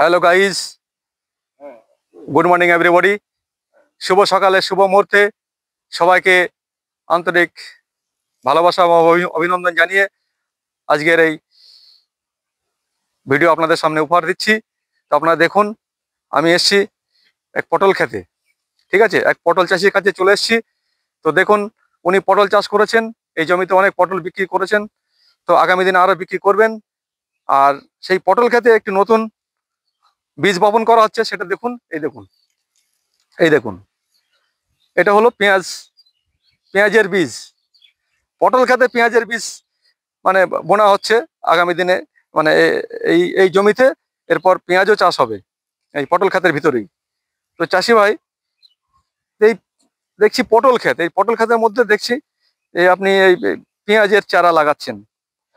Hello guys, good morning everybody. শুভ সকালে শুভ মুহূর্তে সবাইকে আন্তরিক ভালোবাসা ও অভিনন্দন জানিয়ে আজকের এই ভিডিও আপনাদের সামনে উপহার দিচ্ছি। তো আপনারা দেখুন, আমি এসছি এক পটল খেতে। ঠিক আছে, এক পটল চাষির কাছে চলে এসছি। তো দেখুন, উনি পটল চাষ করেছেন, এই জমিতে অনেক পটল বিক্রি করেছেন, তো আগামী দিনে আরও বিক্রি করবেন। আর সেই পটল খেতে একটি নতুন বীজ বপন করা হচ্ছে, সেটা দেখুন। এই দেখুন, এটা হলো পেঁয়াজের বীজ। পটল খেতে পেঁয়াজের বীজ মানে বোনা হচ্ছে আগামী দিনে, মানে এই এই জমিতে এরপর পেঁয়াজও চাষ হবে এই পটল ক্ষেতের ভিতরেই। তো চাষি ভাই, এই দেখছি পটল ক্ষেত, এই পটল ক্ষেতের মধ্যে দেখছি এই আপনি এই পেঁয়াজের চারা লাগাচ্ছেন।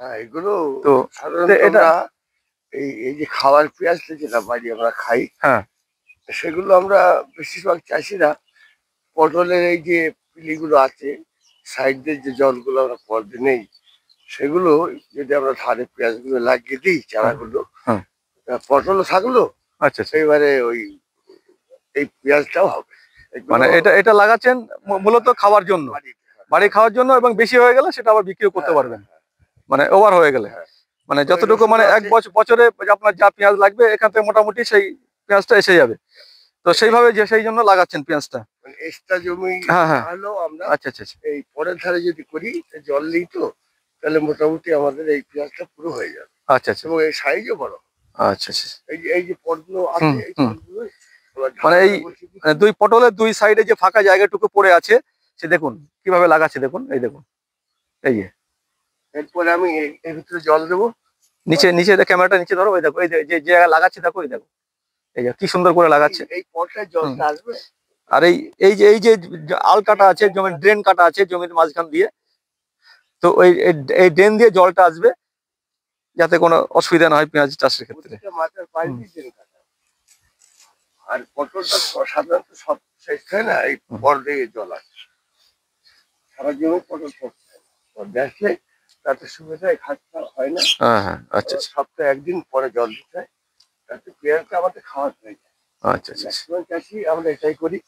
হ্যাঁ, এগুলো তো সাধারণত এটা আমরা এই যে খাবার পেঁয়াজ যেটা বাড়ি আমরা খাই, হ্যাঁ, সেগুলো আমরা বেশিরভাগ চাষিরা পটলের এই যে পিলিগুলো আছে সাইড দিয়ে যে জলগুলো আমরা পর্দে নেই, সেগুলো যদি আমরা ধারে পেঁয়াজগুলো লাগিয়ে দিই চারাগুলো, হ্যাঁ, পটলও থাকলো, আচ্ছা আচ্ছা। এবারে ওই এই পেঁয়াজটাও হবে। মানে এটা এটা লাগাচ্ছেন মূলত খাওয়ার জন্য, বাড়ি খাওয়ার জন্য, এবং বেশি হয়ে গেলে সেটা আবার বিক্রিও করতে পারবেন, মানে ওভার হয়ে গেলে। হ্যাঁ, মানে যতটুকু, মানে এক বছরে আপনার যা পেঁয়াজ লাগবে এখান থেকে মোটামুটি সেই পেঁয়াজটা এসে যাবে। তো সেইভাবে যে সেই জন্য লাগাচ্ছেন পেঁয়াজটা। মানে এক্সট্রা জমি হ্যাঁ হ্যাঁ, হলেও আমরা আচ্ছা আচ্ছা আচ্ছা এই পরের ধারে যদি করি, জল নেই তো, তাহলে মোটামুটি আমাদের এই পেঁয়াজটা পুরো হয়ে যাবে। আচ্ছা আচ্ছা, এবং এই সাইজও বড়। আচ্ছা আচ্ছা। এই যে পটগুলো আছে, এই পটগুলো মানে এই মানে দুই পটলের দুই সাইডে যে ফাঁকা জায়গাটুকু পড়ে আছে, সে দেখুন কিভাবে লাগাচ্ছে, দেখুন এই দেখুন, এই যে এরপরে আমি এর ভিতরে জল দেবো। নিচে নিচে ক্যামেরাটা নিচে ধরো, ওই দেখো, এই যে জায়গায় লাগাচ্ছে দেখো, এই দেখো, এই যে কি সুন্দর করে লাগাচ্ছে। এই পটটায় জলটা আসবে। আর এই যে আল কাটা আছে, জমির ড্রেন কাটা আছে জমির মাঝখান দিয়ে, তো ওই এই ড্রেন দিয়ে জলটা আসবে যাতে কোনো অসুবিধা না হয় পেঁয়াজ চাষের ক্ষেত্রে। মাথার পাশ দিয়ে ড্রেন কাটা। আর পটলটা সাধারণত সব শেষ হয় না, এই পর দিয়ে জল আসে সারা জমি পটল পড়তে আসলে তাতে সুবিধায় ঘাটটা হয় না। হ্যাঁ হ্যাঁ, আচ্ছা আচ্ছা, সপ্তাহে একদিন পরে জল দিতে হয়, তাতে পেঁয়াজটা আমাদের খাওয়া হয়ে যায়। আচ্ছা আচ্ছা। ম্যাক্সিমাম চাষি আমরা এটাই করি।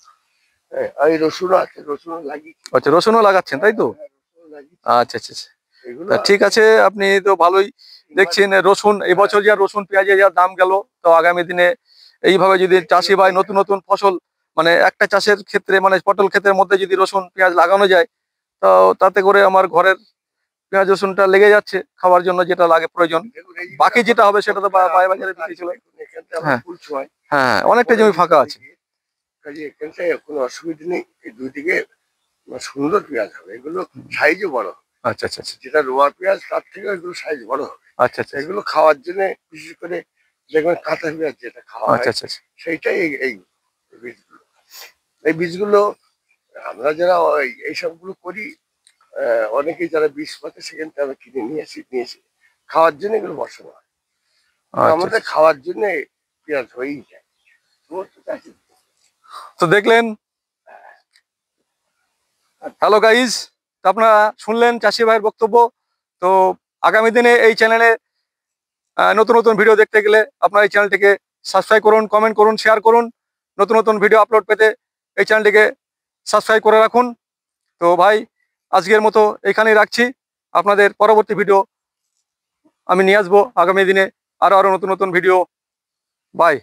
হ্যাঁ, আর এই রসুনও আছে, রসুনও লাগিয়েছি। আচ্ছা, রসুনও লাগাচ্ছেন তাই তো? রসুনও লাগিয়েছি। আচ্ছা আচ্ছা আচ্ছা। এগুলো তা ঠিক আছে, আপনি তো ভালোই দেখছেন। রসুন এবছর যা রসুন পেঁয়াজের যা দাম গেল, তো আগামী দিনে এইভাবে যদি চাষি ভাই নতুন নতুন ফসল, মানে একটা চাষের ক্ষেত্রে, মানে পটল ক্ষেতের মধ্যে যদি রসুন পেঁয়াজ লাগানো যায়, তো তাতে করে আমার ঘরের পেঁয়াজ রসুনটা লেগে যাচ্ছে খাওয়ার জন্য, যেটা লাগে প্রয়োজন। বাকি যেটা হবে সেটা তো বাজারে বিক্রি চলে। হ্যাঁ হ্যাঁ, অনেকটা জমি ফাঁকা আছে। এখানটায় কোনো অসুবিধা নেই, এই দুদিকে সুন্দর পেঁয়াজ হবে। এগুলো সাইজও বড় হবে। আচ্ছা আচ্ছা আচ্ছা, যেটা রোয়া পেঁয়াজ তার থেকে এগুলো সাইজ বড় হবে। আচ্ছা আচ্ছা, এগুলো খাওয়ার জন্য বিশেষ করে দেখবেন কাঁচা পেঁয়াজ যেটা খাওয়া হয়, আচ্ছা আচ্ছা, সেইটাই এই বীজগুলো। এই বীজগুলো আমরা যারা এইসবগুলো করি, অনেকেই যারা বীজ পাতে সেখান থেকে আমরা কিনে নিয়েছি খাওয়ার জন্য। এগুলো বসানো হয়, আমাদের খাওয়ার জন্য পেঁয়াজ হয়েই যায়। তো দেখলেন, হ্যালো গাইজ, আপনারা শুনলেন চাষি ভাইয়ের বক্তব্য। তো আগামী দিনে এই চ্যানেলে নতুন নতুন ভিডিও দেখতে গেলে আপনারা এই চ্যানেলটিকে সাবস্ক্রাইব করুন, কমেন্ট করুন, শেয়ার করুন। নতুন নতুন ভিডিও আপলোড পেতে এই চ্যানেলটিকে সাবস্ক্রাইব করে রাখুন। তো ভাই, আজকের মতো এখানেই রাখছি। আপনাদের পরবর্তী ভিডিও আমি নিয়ে আসবো আগামী দিনে, আরো নতুন নতুন ভিডিও। বাই।